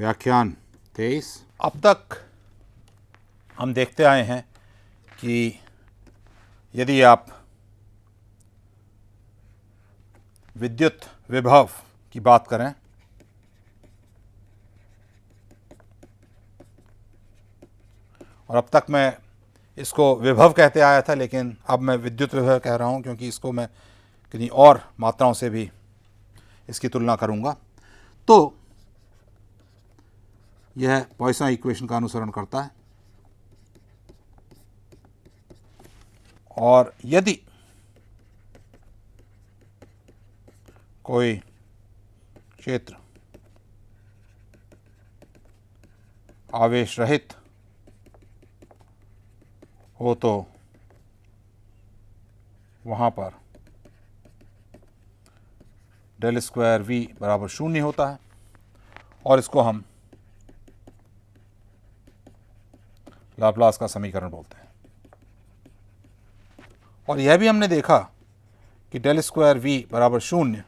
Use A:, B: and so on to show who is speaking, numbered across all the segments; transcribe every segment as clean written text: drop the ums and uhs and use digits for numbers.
A: व्याख्यान 23।
B: अब तक हम देखते आए हैं कि यदि आप विद्युत विभव की बात करें और अब तक मैं इसको विभव कहते आया था, लेकिन अब मैं विद्युत विभव कह रहा हूं क्योंकि इसको मैं किन्हीं और मात्राओं से भी इसकी तुलना करूंगा। तो यह पॉइसन इक्वेशन का अनुसरण करता है और यदि कोई क्षेत्र आवेश रहित हो तो वहाँ पर डेल स्क्वायर वी बराबर 0 होता है और इसको हम लाप्लास का समीकरण बोलते हैं। और यह भी हमने देखा कि डेल स्क्वायर वी बराबर 0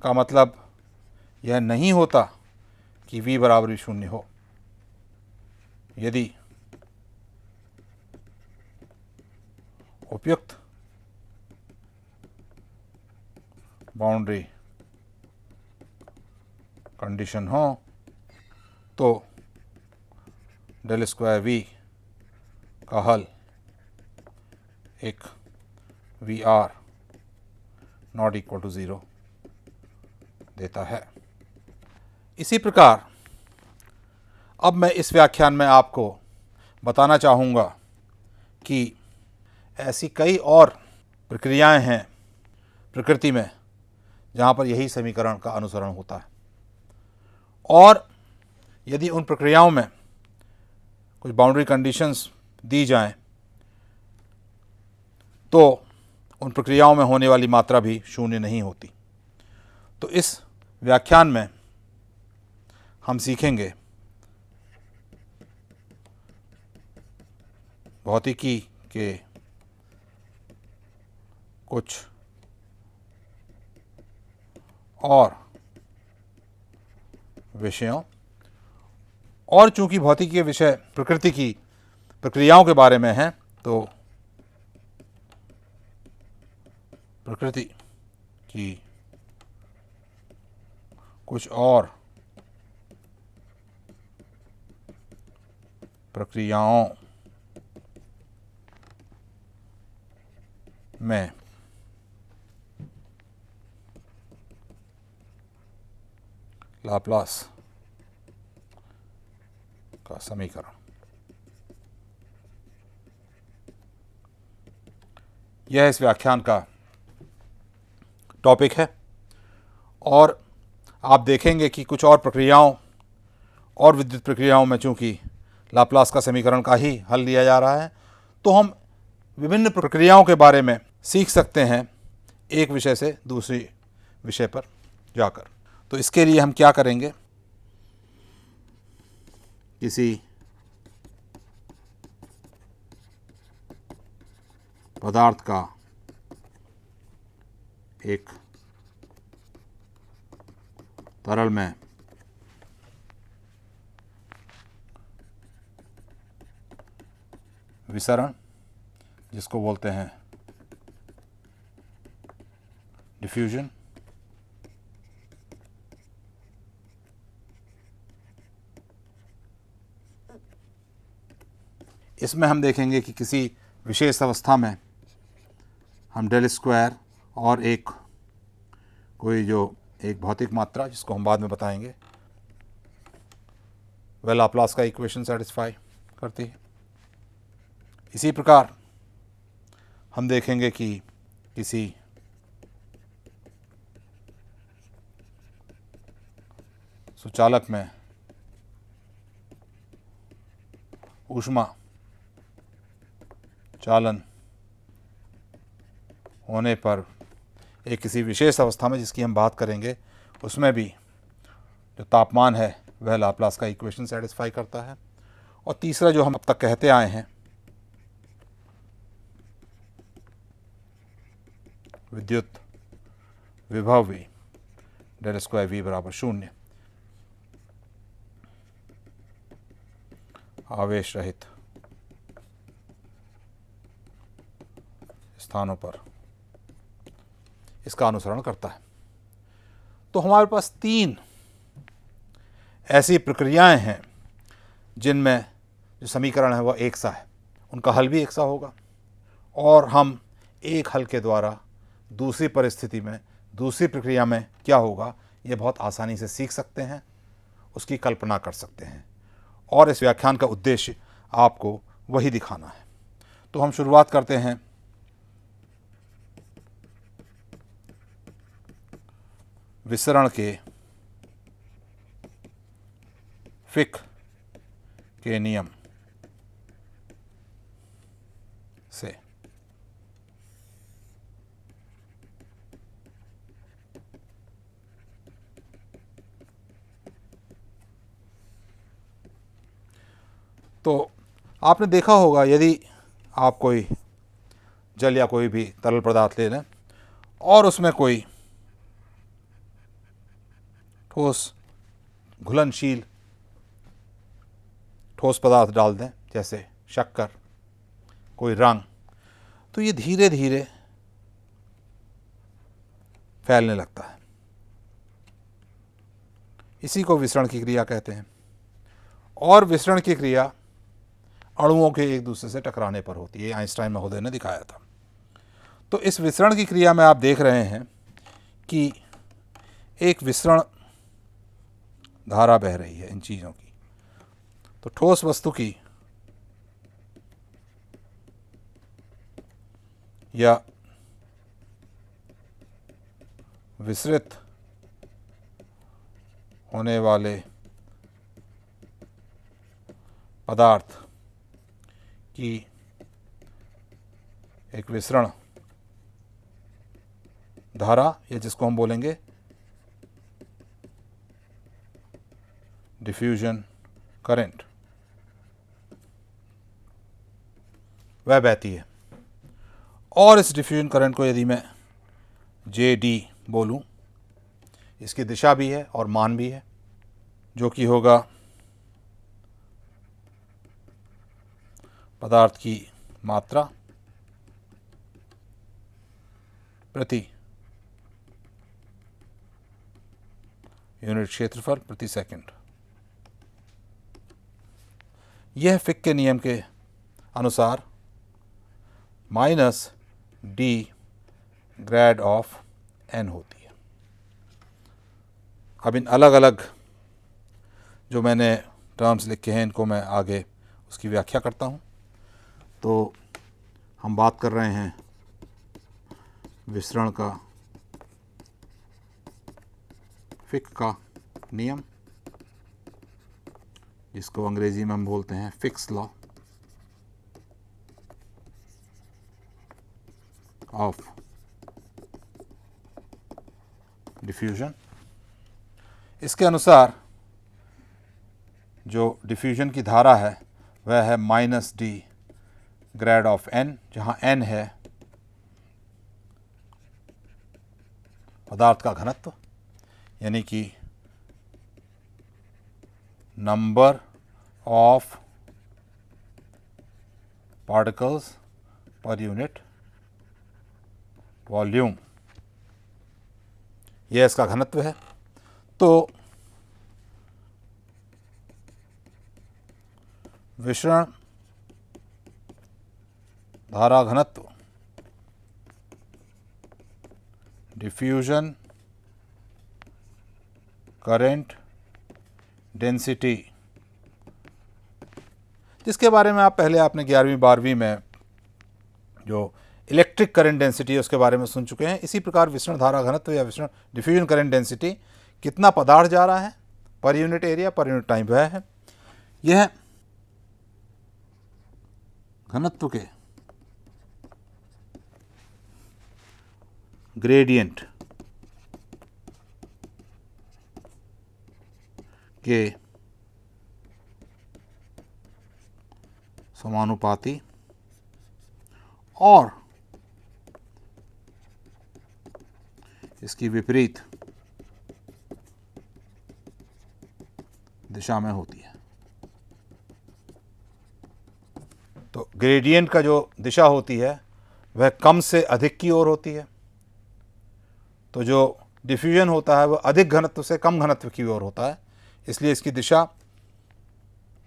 B: का मतलब यह नहीं होता कि v बराबर भी 0 हो। यदि उपयुक्त बाउंड्री कंडीशन हो तो डेल स्क्वायर वी का हल एक V are not equal to 0 देता है। इसी प्रकार अब मैं इस व्याख्यान में आपको बताना चाहूँगा कि ऐसी कई और प्रक्रियाएं हैं प्रकृति में जहाँ पर यही समीकरण का अनुसरण होता है, और यदि उन प्रक्रियाओं में कुछ बाउंड्री कंडीशंस दी जाएं तो उन प्रक्रियाओं में होने वाली मात्रा भी 0 नहीं होती। तो इस व्याख्यान में हम सीखेंगे भौतिकी के कुछ और विषयों, और चूंकि भौतिकी के विषय प्रकृति की प्रक्रियाओं के बारे में हैं तो प्रकृति की कुछ और प्रक्रियाओं में लाप्लास का समीकरण, यह इस व्याख्यान का टॉपिक है। और आप देखेंगे कि कुछ और प्रक्रियाओं और विद्युत प्रक्रियाओं में चूंकि लाप्लास का समीकरण का ही हल लिया जा रहा है, तो हम विभिन्न प्रक्रियाओं के बारे में सीख सकते हैं एक विषय से दूसरे विषय पर जाकर। तो इसके लिए हम क्या करेंगे,
A: किसी पदार्थ का एक तरल में
B: विसरण, जिसको बोलते हैं डिफ्यूजन, इसमें हम देखेंगे कि किसी विशेष अवस्था में हम डेल स्क्वायर और एक कोई जो एक भौतिक मात्रा जिसको हम बाद में बताएंगे वह लाप्लास का इक्वेशन सेटिस्फाई करती है। इसी प्रकार हम देखेंगे कि किसी सुचालक में ऊष्मा चालन होने पर एक किसी विशेष अवस्था में जिसकी हम बात करेंगे उसमें भी जो तापमान है वह लाप्लास का इक्वेशन सेटिस्फाई करता है। और तीसरा जो हम अब तक कहते आए हैं विद्युत विभव भी डेल स्क्वायर वी बराबर 0, आवेश रहित स्थानों पर इसका अनुसरण करता है। तो हमारे पास 3 ऐसी प्रक्रियाएं हैं जिनमें जो समीकरण है वह एक सा है, उनका हल भी एक सा होगा, और हम एक हल के द्वारा दूसरी परिस्थिति में, दूसरी प्रक्रिया में क्या होगा ये बहुत आसानी से सीख सकते हैं, उसकी कल्पना कर सकते हैं। और इस व्याख्यान का उद्देश्य आपको वही दिखाना है। तो हम शुरुआत करते हैं विसरण के फिक के नियम से। तो आपने देखा होगा, यदि आप कोई जल या कोई भी तरल पदार्थ ले लें और उसमें कोई ठोस घुलनशील ठोस पदार्थ डाल दें, जैसे शक्कर, कोई रंग, तो ये धीरे धीरे फैलने लगता है। इसी को विसरण की क्रिया कहते हैं। और विसरण की क्रिया अणुओं के एक दूसरे से टकराने पर होती है, आइंस्टाइन महोदय ने दिखाया था। तो इस विसरण की क्रिया में आप देख रहे हैं कि एक विसरण धारा बह रही है इन चीज़ों की। तो ठोस वस्तु की या विसरित होने वाले पदार्थ की एक विसरण धारा, या जिसको हम बोलेंगे डिफ्यूजन करंट, वह बहती है। और इस डिफ्यूजन करंट को यदि मैं JD बोलूं, इसकी दिशा भी है और मान भी है, जो कि होगा पदार्थ की मात्रा प्रति यूनिट क्षेत्रफल प्रति सेकंड। यह फिक के नियम के अनुसार -d ग्रेड ऑफ n होती है। अब इन अलग अलग जो मैंने टर्म्स लिखे हैं, इनको मैं आगे उसकी व्याख्या करता हूँ।
A: तो हम बात कर रहे हैं विसरण का फिक का नियम, जिसको अंग्रेजी में हम बोलते हैं फिक्स लॉ ऑफ डिफ्यूजन।
B: इसके अनुसार जो डिफ्यूजन की धारा है वह है -d ग्रेड ऑफ n, जहाँ n है पदार्थ का घनत्व, यानी कि number of particles per unit volume, यह इसका घनत्व है। तो विसरण धारा घनत्व, डिफ्यूजन करंट डेंसिटी, जिसके बारे में आप पहले आपने 11वीं 12वीं में जो इलेक्ट्रिक करंट डेंसिटी है उसके बारे में सुन चुके हैं। इसी प्रकार विसरण धारा घनत्व या विसरण डिफ्यूजन करंट डेंसिटी, कितना पदार्थ जा रहा है per unit area per unit time, वह है। यह
A: घनत्व के ग्रेडियंट के समानुपाती और इसकी विपरीत दिशा में होती है।
B: ग्रेडियंट का जो दिशा होती है वह कम से अधिक की ओर होती है, तो जो डिफ्यूजन होता है वह अधिक घनत्व से कम घनत्व की ओर होता है, इसलिए इसकी दिशा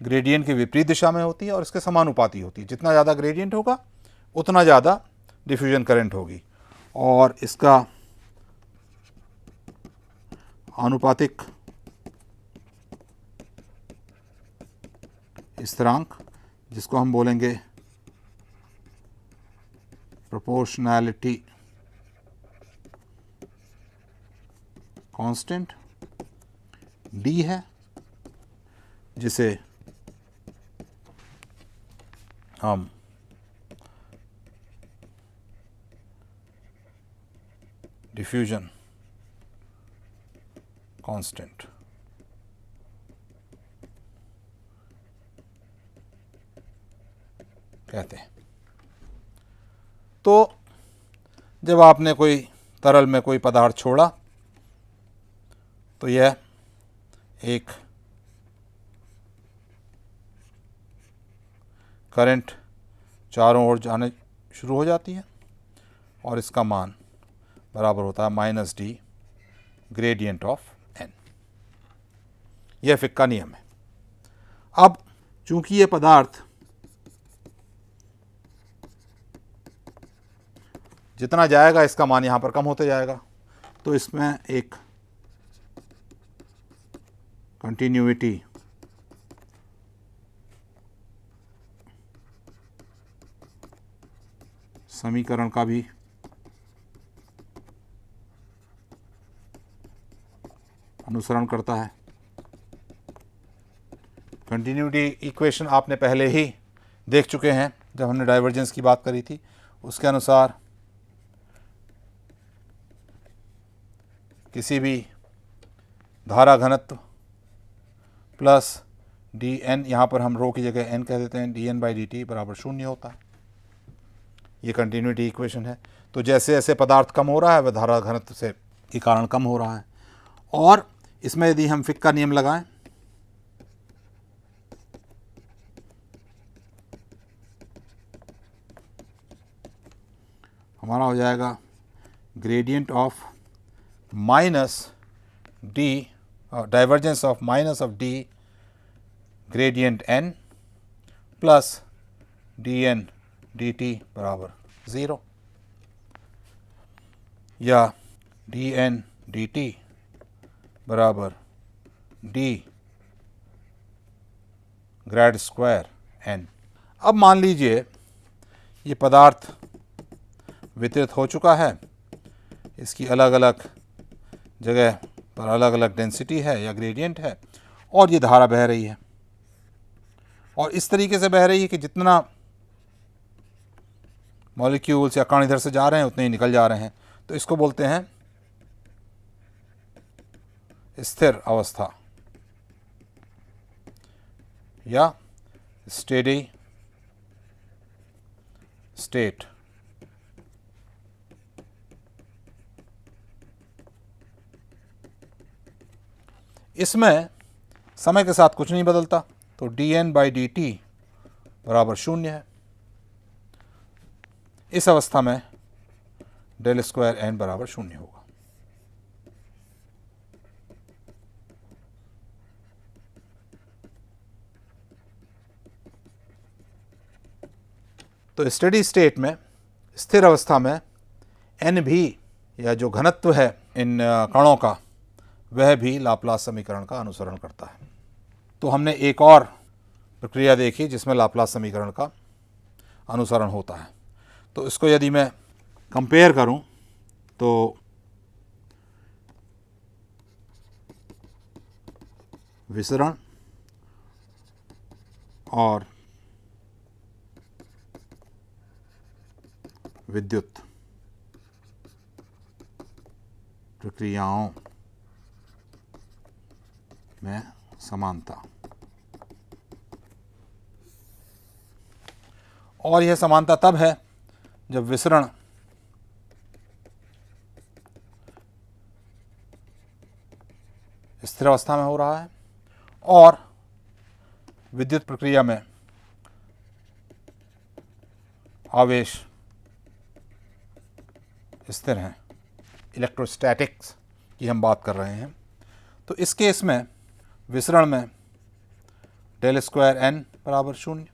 B: ग्रेडियंट के विपरीत दिशा में होती है और इसके समानुपाती होती है। जितना ज़्यादा ग्रेडियंट होगा उतना ज़्यादा डिफ्यूजन करंट होगी, और इसका आनुपातिक स्थिरांक, जिसको हम बोलेंगे प्रोपोर्शनैलिटी कांस्टेंट, डी है, जिसे हम डिफ्यूजन कांस्टेंट कहते हैं। तो जब आपने कोई तरल में कोई पदार्थ छोड़ा तो यह एक करंट चारों ओर जाने शुरू हो जाती है और इसका मान बराबर होता है minus D gradient of N. यह फिक का नियम है। अब चूंकि यह पदार्थ जितना जाएगा इसका मान यहाँ पर कम होते जाएगा, तो इसमें एक कंटिन्यूटी समीकरण का भी अनुसरण करता है। कंटिन्यूटी इक्वेशन आपने पहले ही देख चुके हैं जब हमने डाइवर्जेंस की बात करी थी। उसके अनुसार किसी भी धारा घनत्व प्लस डी एन, यहाँ पर हम रो की जगह एन कह देते हैं, D N by D T बराबर 0 होता है। ये कंटिन्यूटी इक्वेशन है। तो जैसे जैसे पदार्थ कम हो रहा है वह धारा घनत्व से के कारण कम हो रहा है। और इसमें यदि हम फिक का नियम लगाएं हमारा हो जाएगा gradient of minus D, divergence of minus of D gradient N plus D N D T बराबर 0, या डी एन डी टी बराबर डी ग्रेड स्क्वायर एन। अब मान लीजिए ये पदार्थ वितरित हो चुका है, इसकी अलग अलग जगह पर अलग अलग डेंसिटी है या ग्रेडियंट है, और ये धारा बह रही है, और इस तरीके से बह रही है कि जितना मॉलिक्यूल्स या कण इधर से जा रहे हैं उतने ही निकल जा रहे हैं। तो इसको बोलते हैं स्थिर अवस्था या स्टेडी स्टेट। इसमें समय के साथ कुछ नहीं बदलता, तो D N by D T बराबर 0 है। इस अवस्था में डेल स्क्वायर एन बराबर 0 होगा। तो स्टेडी स्टेट में, स्थिर अवस्था में, एन भी या जो घनत्व है इन कणों का वह भी लाप्लास समीकरण का अनुसरण करता है। तो हमने एक और प्रक्रिया देखी जिसमें लाप्लास समीकरण का अनुसरण होता है। तो इसको यदि मैं कंपेयर करूं तो विसरण और विद्युत प्रक्रियाओं में समानता, और यह समानता तब है जब विसरण स्थिर अवस्था में हो रहा है और विद्युत प्रक्रिया में आवेश स्थिर हैं, इलेक्ट्रोस्टैटिक्स की हम बात कर रहे हैं, तो इस केस में विसरण में डेल स्क्वायर एन बराबर 0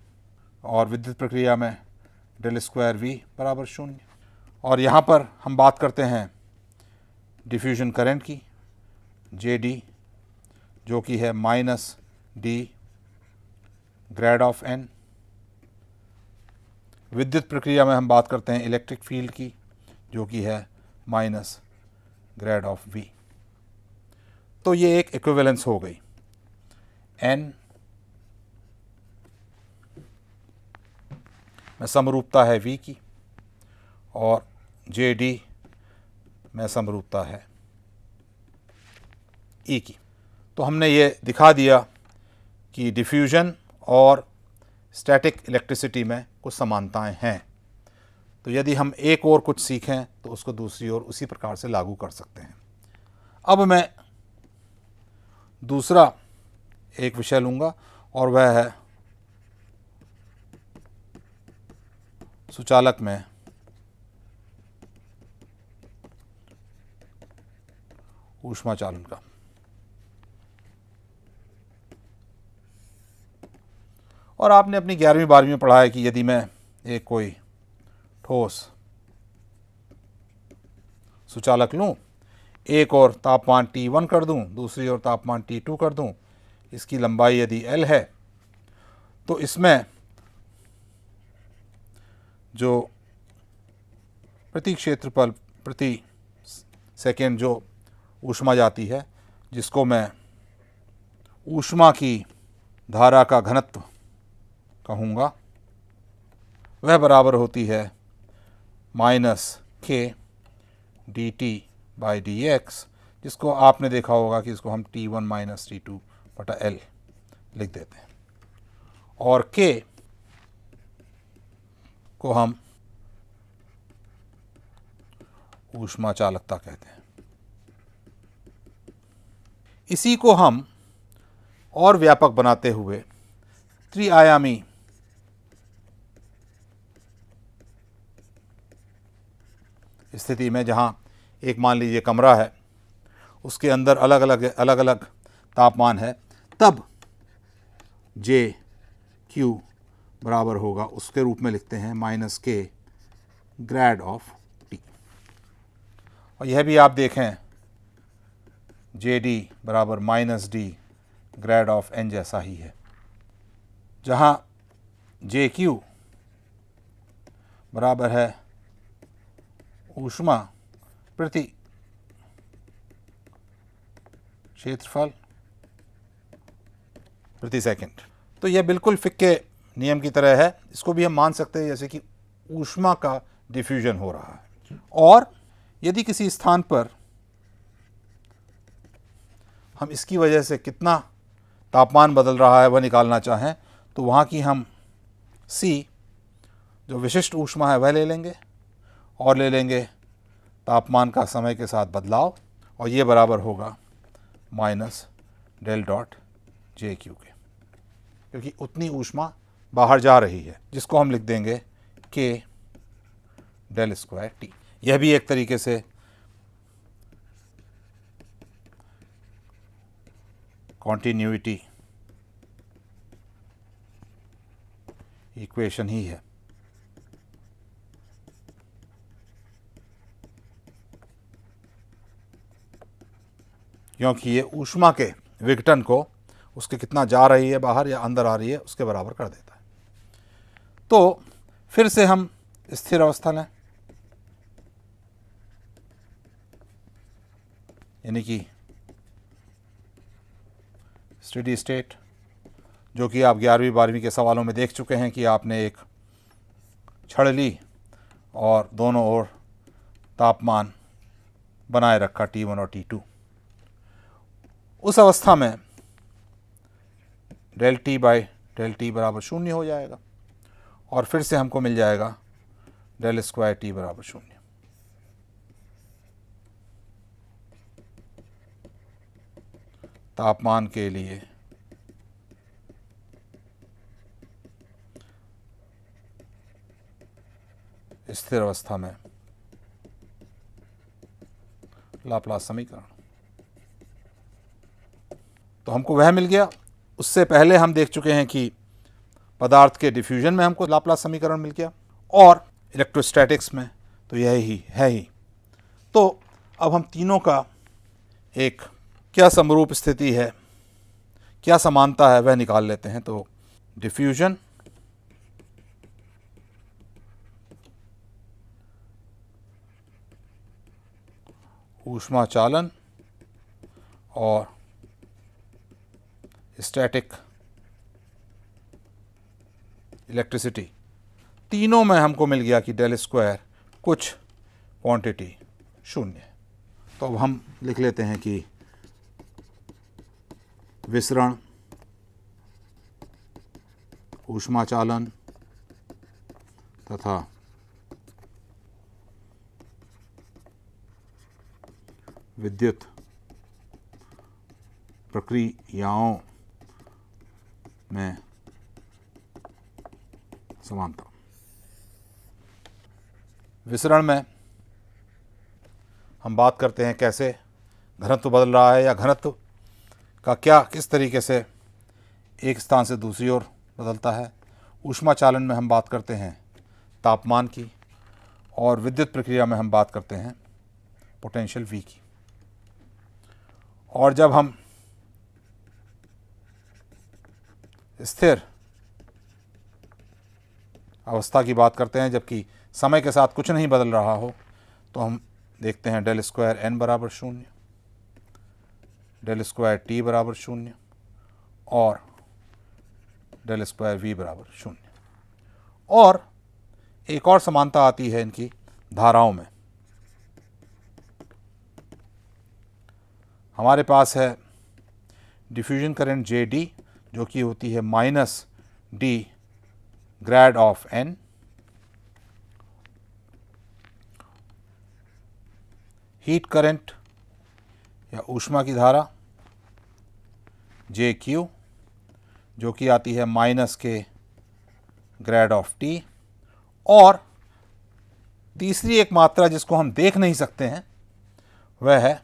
B: और विद्युत प्रक्रिया में डेल स्क्वायर वी बराबर 0। और यहाँ पर हम बात करते हैं डिफ्यूजन करंट की, जे डी, जो कि है minus D grad of N. विद्युत प्रक्रिया में हम बात करते हैं इलेक्ट्रिक फील्ड की, जो कि है माइनस ग्रेड ऑफ वी। तो ये एक इक्विवेलेंस हो गई। एन में समरूपता है वी की और जे डी में समरूपता है ई की। तो हमने ये दिखा दिया कि डिफ्यूजन और स्टैटिक इलेक्ट्रिसिटी में कुछ समानताएं हैं। तो यदि हम एक और कुछ सीखें तो उसको दूसरी ओर उसी प्रकार से लागू कर सकते हैं। अब मैं दूसरा एक विषय लूँगा और वह है सुचालक में ऊष्मा चालन का। और आपने अपनी 11वीं 12वीं में पढ़ा है कि यदि मैं एक कोई ठोस सुचालक लूँ, एक और तापमान T1 कर दूँ, दूसरी ओर तापमान T2 कर दूँ, इसकी लंबाई यदि L है, तो इसमें जो प्रति क्षेत्रफल प्रति सेकेंड जो ऊष्मा जाती है, जिसको मैं ऊष्मा की धारा का घनत्व कहूँगा, वह बराबर होती है माइनस के D T by D x, जिसको आपने देखा होगा कि इसको हम T1 माइनस T2 बटा L लिख देते हैं। और K को हम ऊष्मा चालकता कहते हैं। इसी को हम और व्यापक बनाते हुए त्रिआयामी स्थिति में, जहाँ एक मान लीजिए कमरा है, उसके अंदर अलग अलग तापमान है, तब जे क्यू बराबर होगा, उसके रूप में लिखते हैं माइनस के ग्रेड ऑफ टी। और यह भी आप देखें जे डी बराबर minus D grad of N जैसा ही है, जहाँ जे क्यू बराबर है ऊष्मा प्रति क्षेत्रफल प्रति सेकंड। तो यह बिल्कुल फिक के नियम की तरह है। इसको भी हम मान सकते हैं जैसे कि ऊष्मा का डिफ्यूजन हो रहा है। और यदि किसी स्थान पर हम इसकी वजह से कितना तापमान बदल रहा है वह निकालना चाहें, तो वहाँ की हम C जो विशिष्ट ऊष्मा है वह ले लेंगे और ले लेंगे तापमान का समय के साथ बदलाव, और ये बराबर होगा minus del dot J Q K, क्योंकि उतनी ऊष्मा बाहर जा रही है, जिसको हम लिख देंगे के डेल स्क्वायर टी। यह भी एक तरीके से कॉन्टिन्यूटी इक्वेशन ही है। क्योंकि ये ऊष्मा के विघटन को, उसके कितना जा रही है बाहर या अंदर आ रही है, उसके बराबर कर देता है। तो फिर से हम स्थिर अवस्था लें, यानी कि स्टेडी स्टेट, जो कि आप 11वीं 12वीं के सवालों में देख चुके हैं कि आपने एक छड़ ली और दोनों ओर तापमान बनाए रखा T1 और T2। उस अवस्था में del T by del T बराबर 0 हो जाएगा, और फिर से हमको मिल जाएगा डेल स्क्वायर टी बराबर 0। तापमान के लिए स्थिर अवस्था में लाप्लास समीकरण। तो हमको वह मिल गया। उससे पहले हम देख चुके हैं कि पदार्थ के डिफ्यूजन में हमको लाप्लास समीकरण मिल गया, और इलेक्ट्रोस्टैटिक्स में तो यही है ही। तो अब हम तीनों का एक क्या समरूप स्थिति है, क्या समानता है, वह निकाल लेते हैं। तो डिफ्यूजन, ऊष्मा चालन और स्टैटिक इलेक्ट्रिसिटी, तीनों में हमको मिल गया कि डेल स्क्वायर कुछ क्वांटिटी शून्य है। तो अब हम लिख लेते हैं कि विसरण, ऊष्मा चालन तथा विद्युत प्रक्रियाओं में समानता। विसरण में हम बात करते हैं कैसे घनत्व बदल रहा है, या घनत्व का क्या किस तरीके से एक स्थान से दूसरी ओर बदलता है। ऊष्मा चालन में हम बात करते हैं तापमान की, और विद्युत प्रक्रिया में हम बात करते हैं पोटेंशियल V की। और जब हम स्थिर अवस्था की बात करते हैं, जबकि समय के साथ कुछ नहीं बदल रहा हो, तो हम देखते हैं डेल स्क्वायर n बराबर 0, डेल स्क्वायर t बराबर 0 और डेल स्क्वायर v बराबर 0। और एक और समानता आती है इनकी धाराओं में। हमारे पास है डिफ्यूजन करंट JD, जो कि होती है -d grade of n, heat current या ऊष्मा की धारा JQ, जो कि आती है -k ग्रेड ऑफ T, और तीसरी एक मात्रा जिसको हम देख नहीं सकते हैं वह है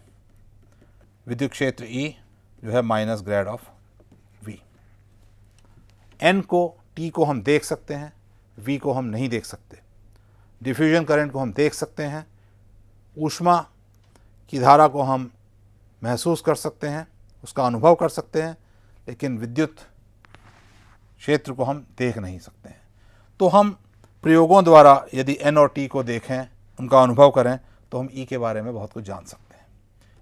B: विद्युत क्षेत्र E, जो है minus grade of V। N को, T को हम देख सकते हैं, V को हम नहीं देख सकते। डिफ्यूजन करंट को हम देख सकते हैं, ऊष्मा की धारा को हम महसूस कर सकते हैं, उसका अनुभव कर सकते हैं, लेकिन विद्युत क्षेत्र को हम देख नहीं सकते हैं। तो हम प्रयोगों द्वारा यदि N और T को देखें, उनका अनुभव करें, तो हम E के बारे में बहुत कुछ जान सकते हैं।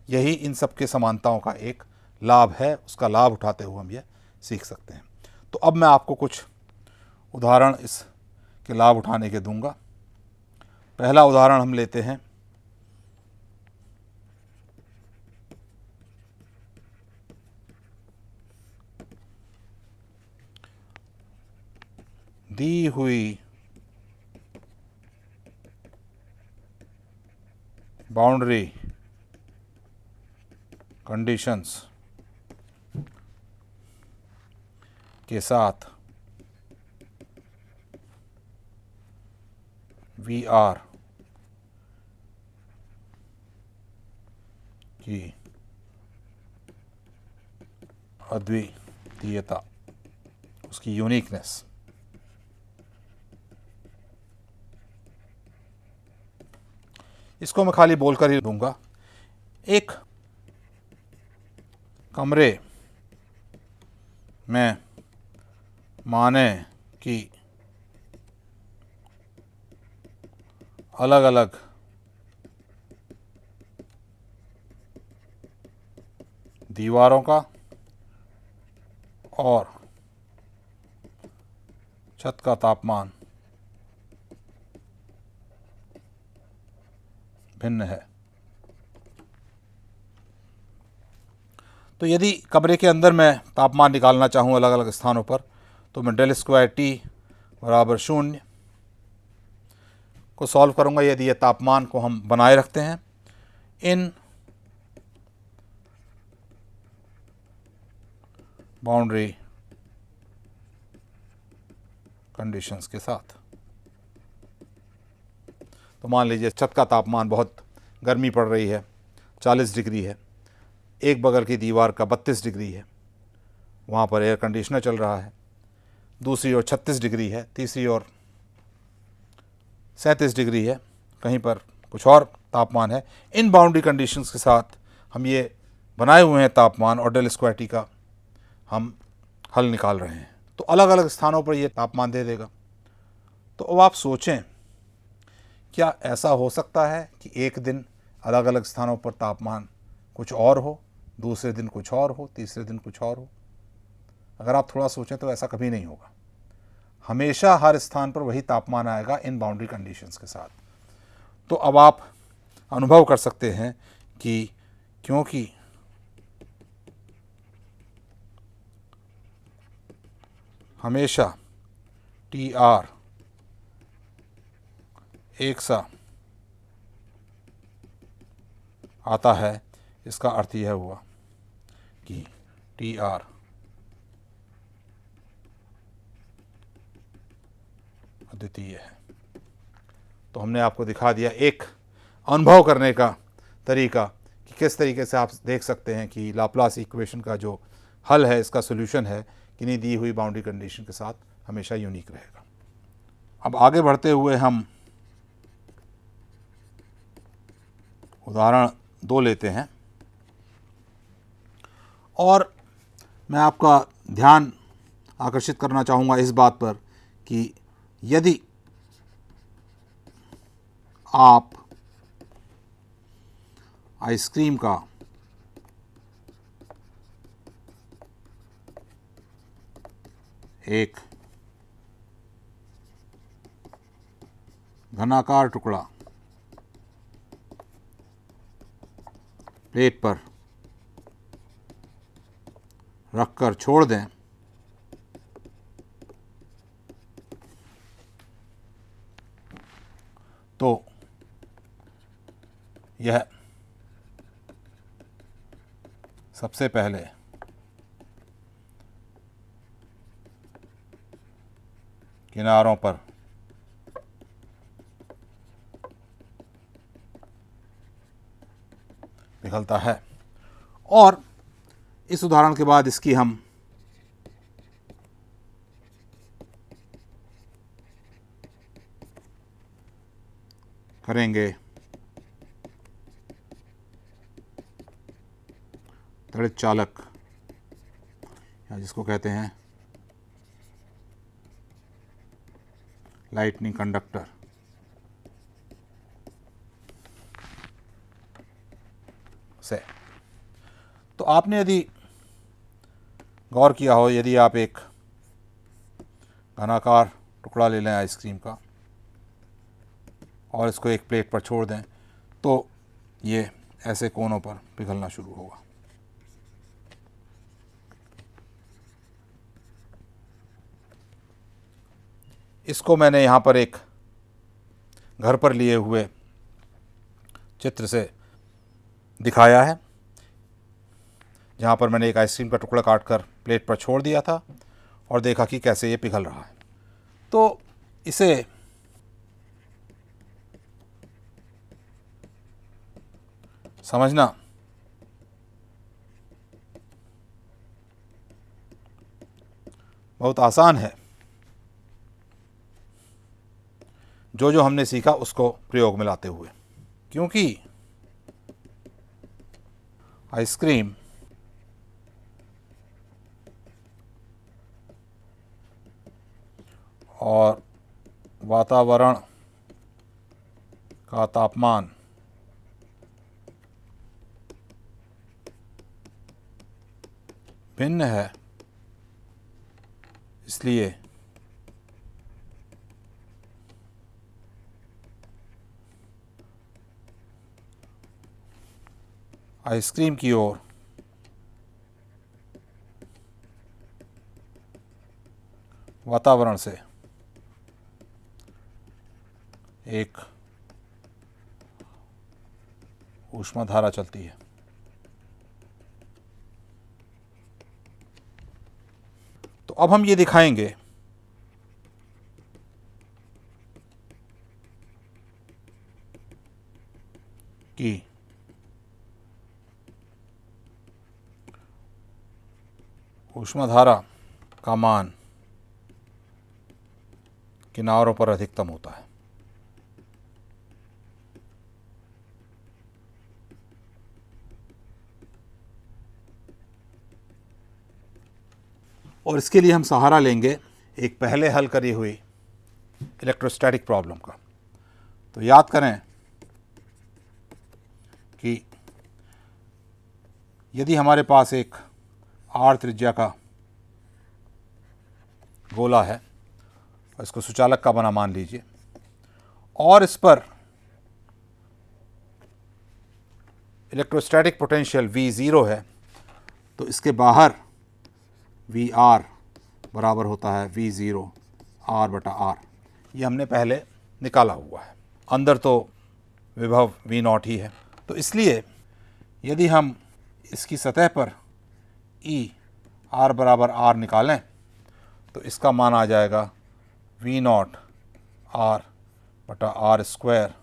B: यही इन सब के समानताओं का एक लाभ है, उसका लाभ उठाते हुए हम यह सीख सकते हैं। तो अब मैं आपको कुछ उदाहरण इसके लाभ उठाने के दूंगा। पहला उदाहरण हम लेते हैं दी हुई बाउंड्री कंडीशंस के साथ VR की अद्वितीयता, उसकी यूनिकनेस, इसको मैं खाली बोलकर ही दूंगा। एक कमरे में माने कि अलग अलग दीवारों का और छत का तापमान भिन्न है। तो यदि कमरे के अंदर मैं तापमान निकालना चाहूँ अलग अलग स्थानों पर, तो मैं डेल स्क्वायर T बराबर 0 को सॉल्व करूँगा। यदि ये तापमान को हम बनाए रखते हैं इन बाउंड्री कंडीशंस के साथ, तो मान लीजिए छत का तापमान बहुत गर्मी पड़ रही है, 40 डिग्री है, एक बगल की दीवार का 32 डिग्री है, वहाँ पर एयर कंडीशनर चल रहा है, दूसरी ओर 36 डिग्री है, तीसरी ओर 37 डिग्री है, कहीं पर कुछ और तापमान है। इन बाउंड्री कंडीशंस के साथ हम ये बनाए हुए हैं तापमान और डेल स्क्वायर टी का हम हल निकाल रहे हैं। तो अलग अलग स्थानों पर ये तापमान दे देगा। तो अब आप सोचें, क्या ऐसा हो सकता है कि एक दिन अलग अलग स्थानों पर तापमान कुछ और हो, दूसरे दिन कुछ और हो, तीसरे दिन कुछ और हो? अगर आप थोड़ा सोचें तो ऐसा कभी नहीं होगा। हमेशा हर स्थान पर वही तापमान आएगा इन बाउंड्री कंडीशंस के साथ। तो अब आप अनुभव कर सकते हैं कि क्योंकि हमेशा टी आर एक सा आता है, इसका अर्थ यह हुआ कि टी आर अद्वितीय है। तो हमने आपको दिखा दिया एक अनुभव करने का तरीका कि किस तरीके से आप देख सकते हैं कि लाप्लास इक्वेशन का जो हल है, इसका सॉल्यूशन है, किन्हीं दी हुई बाउंड्री कंडीशन के साथ हमेशा यूनिक रहेगा। अब आगे बढ़ते हुए हम उदाहरण 2 लेते हैं और मैं आपका ध्यान आकर्षित करना चाहूँगा इस बात पर कि यदि आप आइसक्रीम का एक घनाकार टुकड़ा प्लेट पर रखकर छोड़ दें तो यह सबसे पहले किनारों पर पिघलता है और इस उदाहरण के बाद इसकी हम करेंगे त्वरित चालक, या जिसको कहते हैं लाइटनिंग कंडक्टर से। तो आपने यदि गौर किया हो, यदि आप एक घनाकार टुकड़ा ले लें आइसक्रीम का और इसको एक प्लेट पर छोड़ दें तो ये ऐसे कोनों पर पिघलना शुरू होगा। इसको मैंने यहाँ पर एक घर पर लिए हुए चित्र से दिखाया है, जहाँ पर मैंने एक आइसक्रीम का टुकड़ा काटकर प्लेट पर छोड़ दिया था और देखा कि कैसे ये पिघल रहा है। तो इसे समझना बहुत आसान है। जो जो हमने सीखा उसको प्रयोग में लाते हुए, क्योंकि आइसक्रीम और वातावरण का तापमान भिन्न है, इसलिए आइसक्रीम की ओर वातावरण से एक ऊष्माधारा चलती है। तो अब हम ये दिखाएंगे कि ऊष्माधारा का मान किनारों पर अधिकतम होता है।
A: और इसके लिए हम सहारा लेंगे एक पहले हल करी हुई
B: इलेक्ट्रोस्टैटिक प्रॉब्लम का।
A: तो याद करें कि यदि हमारे पास एक r त्रिज्या का
B: गोला है और इसको सुचालक का बना मान लीजिए, और इस पर इलेक्ट्रोस्टैटिक पोटेंशियल V0 है,
A: तो इसके बाहर VR बराबर होता है V0 R/R।
B: ये हमने पहले निकाला हुआ है। अंदर तो विभव V0 ही है, तो इसलिए यदि हम इसकी सतह पर E R/R निकालें तो इसका मान आ जाएगा V0 R/R²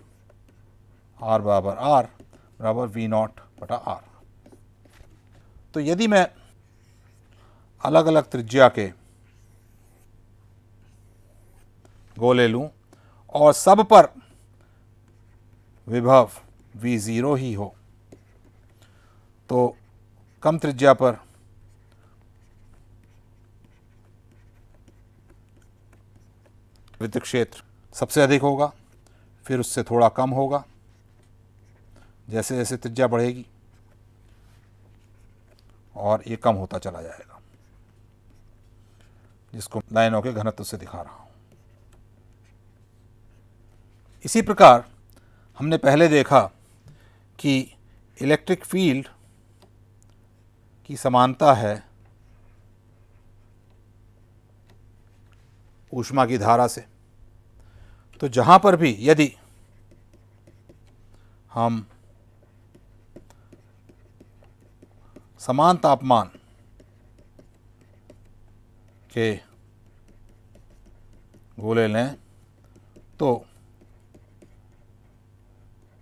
B: R/R बराबर V0/R। तो यदि मैं अलग अलग त्रिज्या के गोले लूं और सब पर विभव V0 ही हो, तो कम त्रिज्या पर विद्युत क्षेत्र सबसे अधिक होगा, फिर उससे थोड़ा कम होगा जैसे जैसे त्रिज्या बढ़ेगी, और ये कम होता चला जाएगा, जिसको लाइनों के घनत्व से दिखा रहा हूं। इसी प्रकार हमने पहले देखा कि इलेक्ट्रिक फील्ड की समानता है ऊष्मा की धारा से। तो जहां पर भी यदि हम समान तापमान के गोले लें तो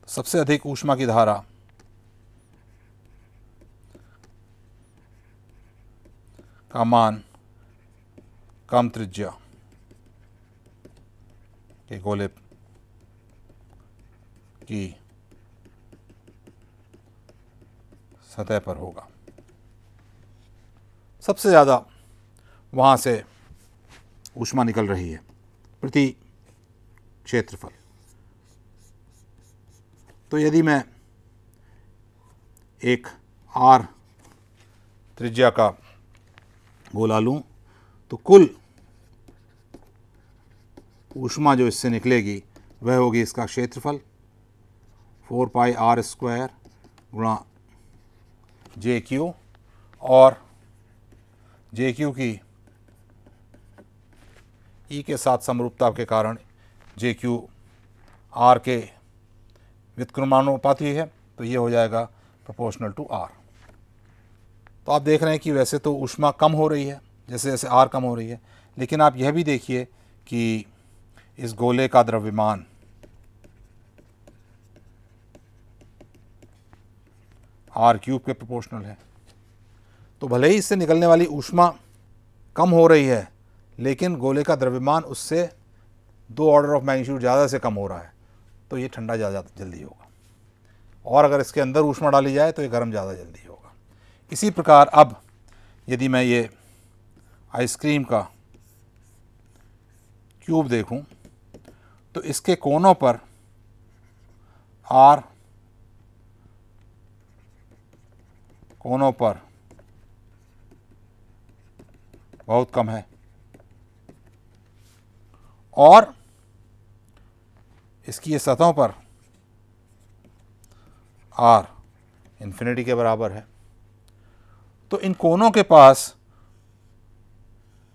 B: सबसे अधिक ऊष्मा की धारा का मान कम त्रिज्या के गोले की सतह पर होगा।
A: सबसे ज़्यादा वहाँ से ऊष्मा निकल रही है प्रति क्षेत्रफल। तो यदि मैं एक R
B: त्रिज्या का
A: गोला लूँ तो कुल ऊष्मा जो इससे निकलेगी वह होगी इसका क्षेत्रफल 4πr² गुणा
B: JQ, और JQ की E के साथ समरूपता के कारण JQ R के व्युत्क्रमानुपाती है, तो ये हो जाएगा प्रोपोर्शनल टू R। तो आप देख रहे हैं कि वैसे तो ऊष्मा कम हो रही है जैसे जैसे R कम हो रही है, लेकिन आप यह भी देखिए कि इस गोले का द्रव्यमान R³ के प्रोपोर्शनल है। तो भले ही इससे निकलने वाली ऊष्मा कम हो रही है, लेकिन गोले का द्रव्यमान उससे 2 ऑर्डर ऑफ मैग्नीट्यूड ज़्यादा से कम हो रहा है, तो ये ठंडा ज़्यादा जल्दी होगा, और अगर इसके अंदर ऊष्मा डाली जाए तो ये गर्म ज़्यादा जल्दी होगा। इसी प्रकार अब यदि मैं ये आइसक्रीम का क्यूब देखूं तो इसके कोनों पर R कोनों पर बहुत कम है, और इसकी ये सतहों पर R इन्फिनिटी के बराबर है। तो इन कोनों के पास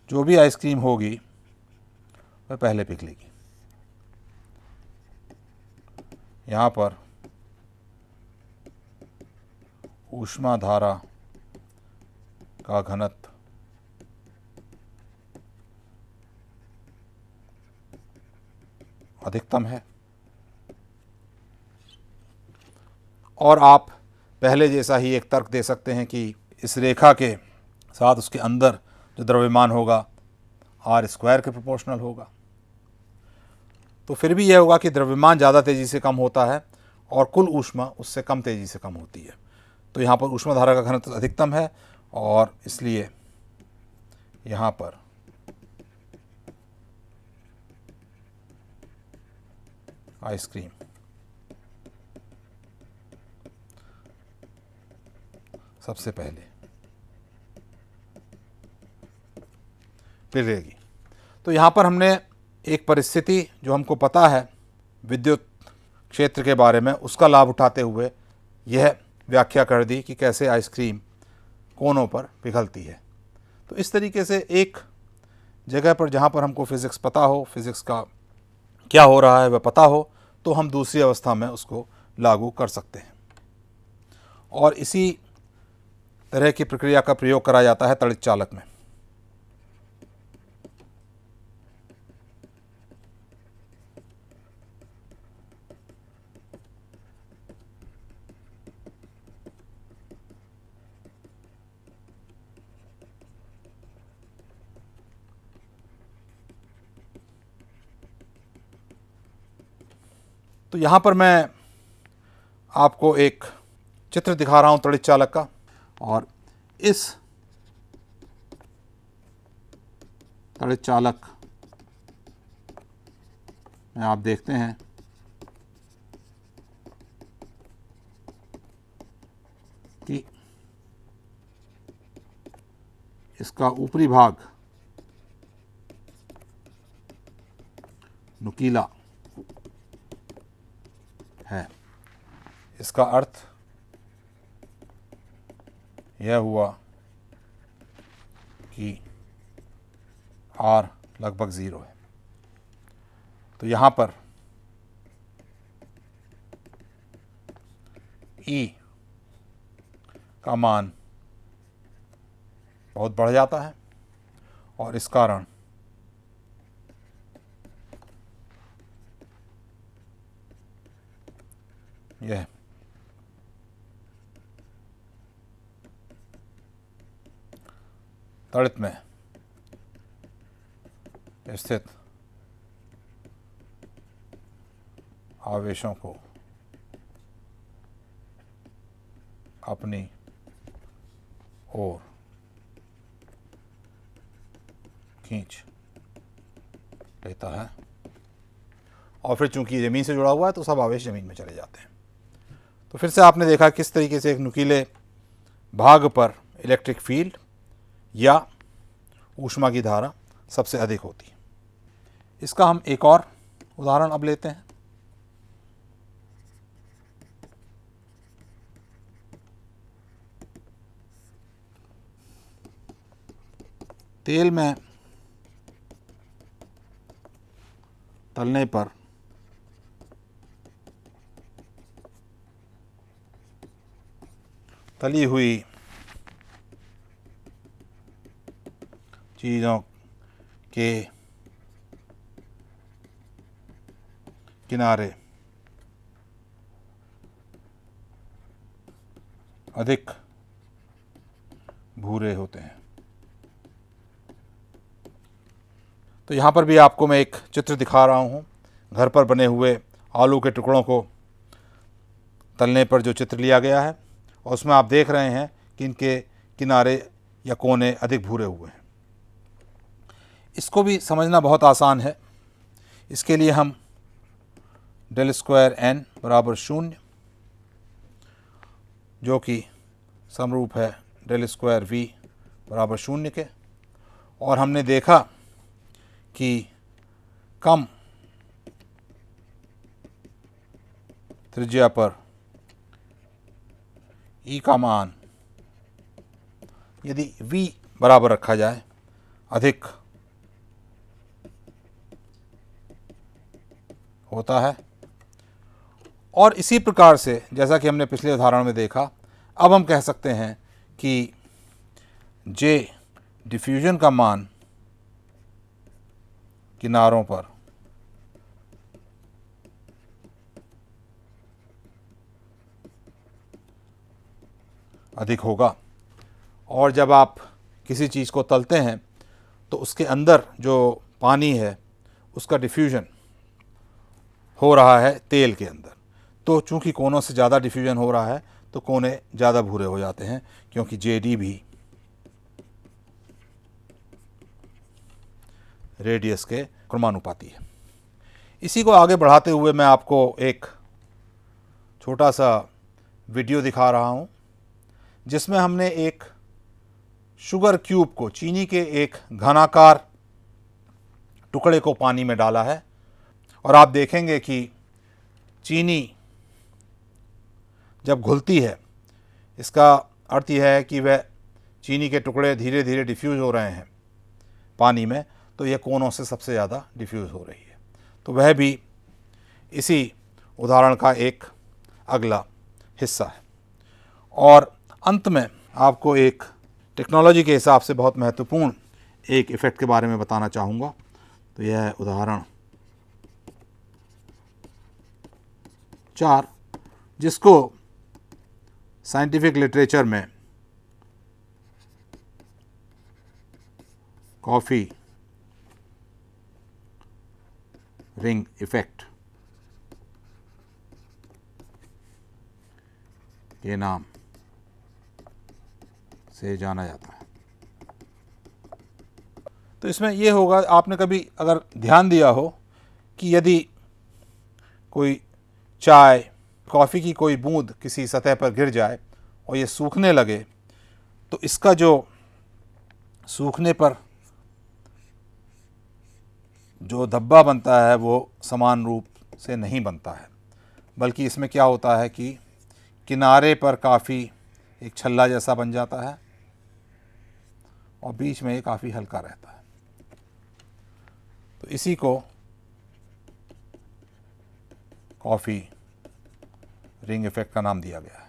B: जो भी आइसक्रीम होगी वह पहले पिघलेगी। यहाँ पर ऊष्मा धारा का घनत्व अधिकतम है, और आप पहले जैसा ही एक तर्क दे सकते हैं कि इस रेखा के साथ उसके अंदर जो द्रव्यमान होगा आर स्क्वायर के प्रोपोर्शनल होगा। तो फिर भी यह होगा कि द्रव्यमान ज़्यादा तेज़ी से कम होता है और कुल ऊष्मा उससे कम तेज़ी से कम होती है। तो यहाँ पर ऊष्माधारा का घनत्व अधिकतम है और इसलिए यहाँ पर आइसक्रीम सबसे पहले पिघलेगी। तो यहाँ पर हमने एक परिस्थिति जो हमको पता है विद्युत क्षेत्र के बारे में, उसका लाभ उठाते हुए यह व्याख्या कर दी कि कैसे आइसक्रीम कोनों पर पिघलती है। तो इस तरीके से एक जगह पर जहाँ पर हमको फिज़िक्स पता हो, फिज़िक्स का क्या हो रहा है वह पता हो, तो हम दूसरी अवस्था में उसको लागू कर सकते हैं। और इसी तरह की प्रक्रिया का प्रयोग करा जाता है तड़ित चालक में। तो यहाँ पर मैं आपको एक चित्र दिखा रहा हूँ तड़ित चालक का, और इस तड़ित चालक में आप देखते हैं कि इसका ऊपरी भाग नुकीला है। इसका अर्थ यह हुआ कि R लगभग 0 है। तो यहाँ पर E का मान बहुत बढ़ जाता है और इस कारण यह तड़ित में स्थित आवेशों को अपनी ओर खींच लेता है, और फिर चूंकि ज़मीन से जुड़ा हुआ है तो सब आवेश ज़मीन में चले जाते हैं। तो फिर से आपने देखा किस तरीके से एक नुकीले भाग पर इलेक्ट्रिक फील्ड या ऊष्मा की धारा सबसे अधिक होती है। इसका हम एक और उदाहरण अब लेते हैं। तेल में तलने पर तली हुई चीज़ों के किनारे अधिक भूरे होते हैं। तो यहाँ पर भी आपको मैं एक चित्र दिखा रहा हूँ। घर पर बने हुए आलू के टुकड़ों को तलने पर जो चित्र लिया गया है, और उसमें आप देख रहे हैं कि इनके किनारे या कोने अधिक भूरे हुए हैं। इसको भी समझना बहुत आसान है। इसके लिए हम डेल स्क्वायर n बराबर 0, जो कि समरूप है डेल स्क्वायर v बराबर 0 के, और हमने देखा कि कम त्रिज्या पर E का मान यदि v बराबर रखा जाए अधिक होता है। और इसी प्रकार से जैसा कि हमने पिछले उदाहरण में देखा, अब हम कह सकते हैं कि J डिफ्यूजन का मान किनारों पर अधिक होगा। और जब आप किसी चीज़ को तलते हैं तो उसके अंदर जो पानी है उसका डिफ्यूजन हो रहा है तेल के अंदर, तो चूंकि कोनों से ज़्यादा डिफ्यूजन हो रहा है तो कोने ज़्यादा भूरे हो जाते हैं, क्योंकि JD भी रेडियस के क्रमानुपाती है। इसी को आगे बढ़ाते हुए मैं आपको एक छोटा सा वीडियो दिखा रहा हूँ, जिसमें हमने एक शुगर क्यूब को, चीनी के एक घनाकार टुकड़े को पानी में डाला है, और आप देखेंगे कि चीनी जब घुलती है, इसका अर्थ यह है कि वह चीनी के टुकड़े धीरे धीरे डिफ्यूज़ हो रहे हैं पानी में, तो यह कोनों से सबसे ज़्यादा डिफ्यूज़ हो रही है। तो वह भी इसी उदाहरण का एक अगला हिस्सा है। और अंत में आपको एक टेक्नोलॉजी के हिसाब से बहुत महत्वपूर्ण एक इफ़ेक्ट के बारे में बताना चाहूँगा। तो यह है उदाहरण 4, जिसको साइंटिफिक लिटरेचर में कॉफ़ी रिंग इफ़ेक्ट के नाम से जाना जाता है। तो इसमें यह होगा, आपने कभी अगर ध्यान दिया हो कि यदि कोई चाय, कॉफ़ी की कोई बूंद किसी सतह पर गिर जाए और ये सूखने लगे, तो इसका जो सूखने पर जो धब्बा बनता है वो समान रूप से नहीं बनता है, बल्कि इसमें क्या होता है कि किनारे पर काफ़ी एक छल्ला जैसा बन जाता है और बीच में ये काफ़ी हल्का रहता है। तो इसी को कॉफ़ी रिंग इफ़ेक्ट का नाम दिया गया है।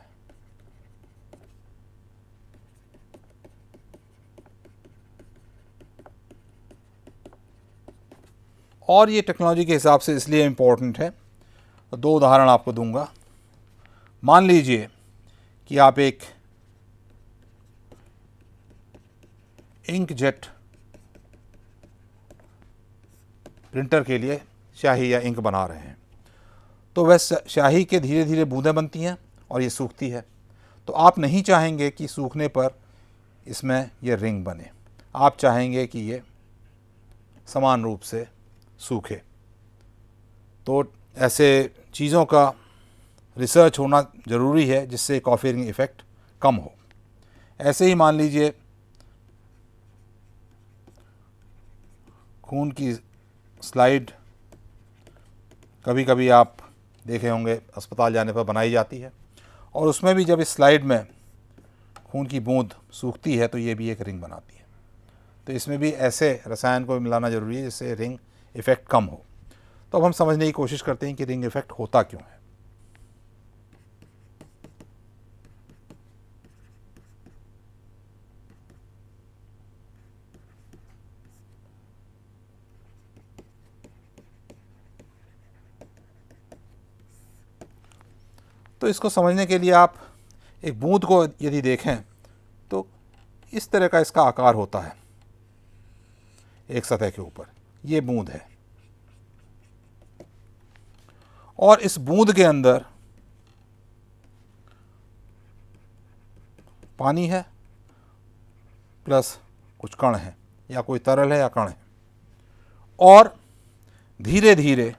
B: और ये टेक्नोलॉजी के हिसाब से इसलिए इम्पोर्टेंट है, तो 2 उदाहरण आपको दूंगा। मान लीजिए कि आप एक इंकजेट प्रिंटर के लिए स्याही या इंक बना रहे हैं, तो वह स्याही के धीरे धीरे बूंदें बनती हैं और ये सूखती है। तो आप नहीं चाहेंगे कि सूखने पर इसमें ये रिंग बने, आप चाहेंगे कि ये समान रूप से सूखे। तो ऐसे चीज़ों का रिसर्च होना ज़रूरी है जिससे कॉफ़ी रिंग इफ़ेक्ट कम हो। ऐसे ही मान लीजिए खून की स्लाइड, कभी कभी आप देखे होंगे अस्पताल जाने पर बनाई जाती है, और उसमें भी जब इस स्लाइड में खून की बूंद सूखती है तो ये भी एक रिंग बनाती है। तो इसमें भी ऐसे रसायन को मिलाना ज़रूरी है जिससे रिंग इफ़ेक्ट कम हो। तो अब हम समझने की कोशिश करते हैं कि रिंग इफ़ेक्ट होता क्यों है। तो इसको समझने के लिए आप एक बूंद को यदि देखें तो इस तरह का इसका आकार होता है एक सतह के ऊपर, ये बूंद है, और इस बूंद के अंदर पानी है प्लस कुछ कण है, या कोई तरल है या कण है, और धीरे धीरे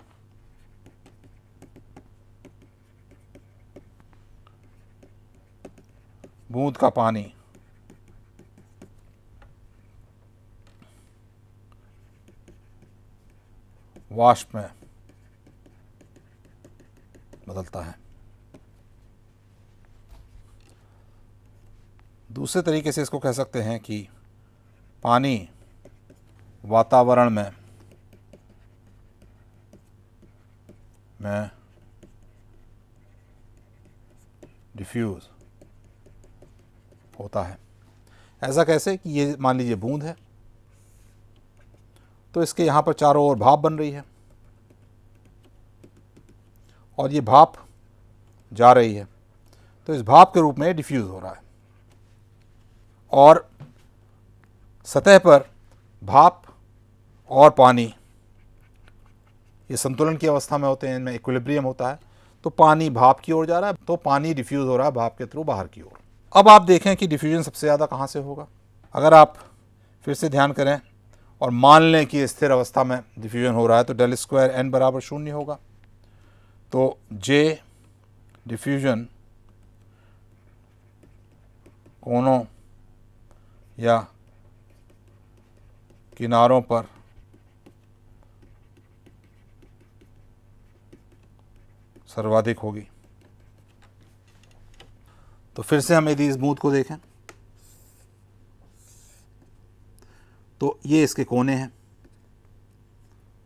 B: बूंद का पानी वाष्प में बदलता है। दूसरे तरीके से इसको कह सकते हैं कि पानी वातावरण में डिफ्यूज़ होता है। ऐसा कैसे कि ये मान लीजिए बूंद है, तो इसके यहाँ पर चारों ओर भाप बन रही है और ये भाप जा रही है, तो इस भाप के रूप में डिफ्यूज़ हो रहा है। और सतह पर भाप और पानी ये संतुलन की अवस्था में होते हैं, इनमें इक्विलिब्रियम होता है। तो पानी भाप की ओर जा रहा है, तो पानी डिफ्यूज़ हो रहा है भाप के थ्रू बाहर की ओर। अब आप देखें कि डिफ्यूजन सबसे ज़्यादा कहाँ से होगा। अगर आप फिर से ध्यान करें और मान लें कि स्थिर अवस्था में डिफ्यूजन हो रहा है, तो डेल स्क्वायर n बराबर 0 होगा। तो J डिफ्यूजन कोनों या किनारों पर सर्वाधिक होगी। तो फिर से हम यदि इस बूंद को देखें तो ये इसके कोने हैं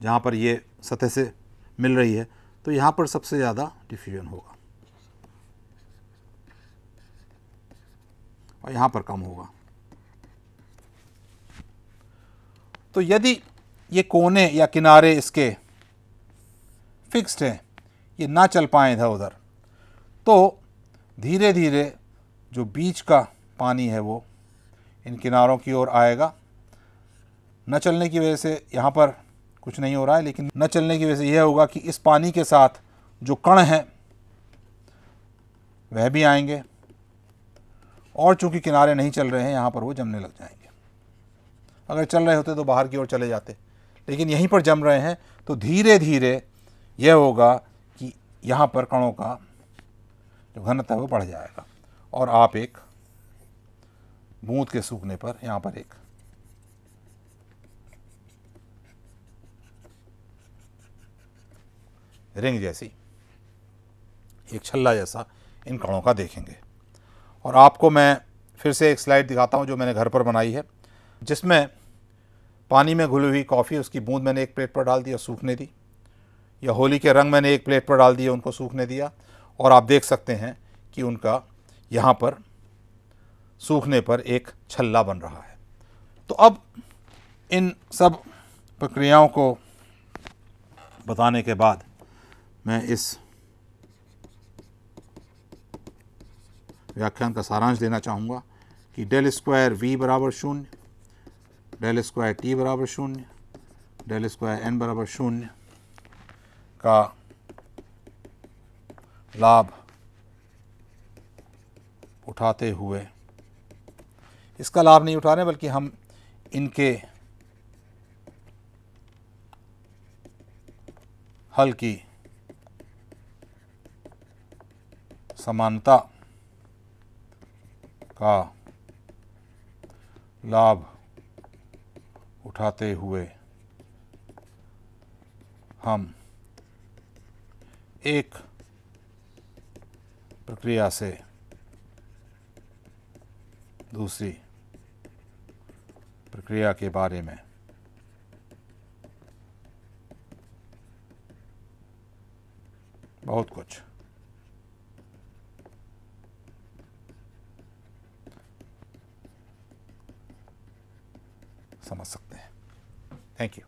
B: जहाँ पर ये सतह से मिल रही है, तो यहाँ पर सबसे ज़्यादा डिफ्यूजन होगा और यहाँ पर कम होगा। तो यदि ये कोने या किनारे इसके फिक्स्ड हैं, ये ना चल पाएँ इधर उधर, तो धीरे धीरे जो बीच का पानी है वो इन किनारों की ओर आएगा। न चलने की वजह से यहाँ पर कुछ नहीं हो रहा है, लेकिन न चलने की वजह से यह होगा कि इस पानी के साथ जो कण हैं वह भी आएंगे, और चूंकि किनारे नहीं चल रहे हैं यहाँ पर वो जमने लग जाएंगे। अगर चल रहे होते तो बाहर की ओर चले जाते, लेकिन यहीं पर जम रहे हैं, तो धीरे धीरे यह होगा कि यहाँ पर कणों का जो घनत्व है वो बढ़ जाएगा, और आप एक बूंद के सूखने पर यहाँ पर एक रिंग जैसी, एक छल्ला जैसा इन कणों का देखेंगे। और आपको मैं फिर से एक स्लाइड दिखाता हूँ जो मैंने घर पर बनाई है, जिसमें पानी में घुली हुई कॉफ़ी, उसकी बूंद मैंने एक प्लेट पर डाल दी और सूखने दी, या होली के रंग मैंने एक प्लेट पर डाल दिए, उनको सूखने दिया, और आप देख सकते हैं कि उनका यहाँ पर सूखने पर एक छल्ला बन रहा है। तो अब इन सब प्रक्रियाओं को बताने के बाद मैं इस व्याख्यान का सारांश देना चाहूँगा कि डेल स्क्वायर v बराबर 0, डेल स्क्वायर t बराबर 0, डेल स्क्वायर n बराबर 0 का लाभ उठाते हुए, इसका लाभ नहीं उठा रहे बल्कि हम इनके हल की समानता का लाभ उठाते हुए हम एक प्रक्रिया से दूसरी प्रक्रिया के बारे में बहुत कुछ समझ सकते हैं। Thank you.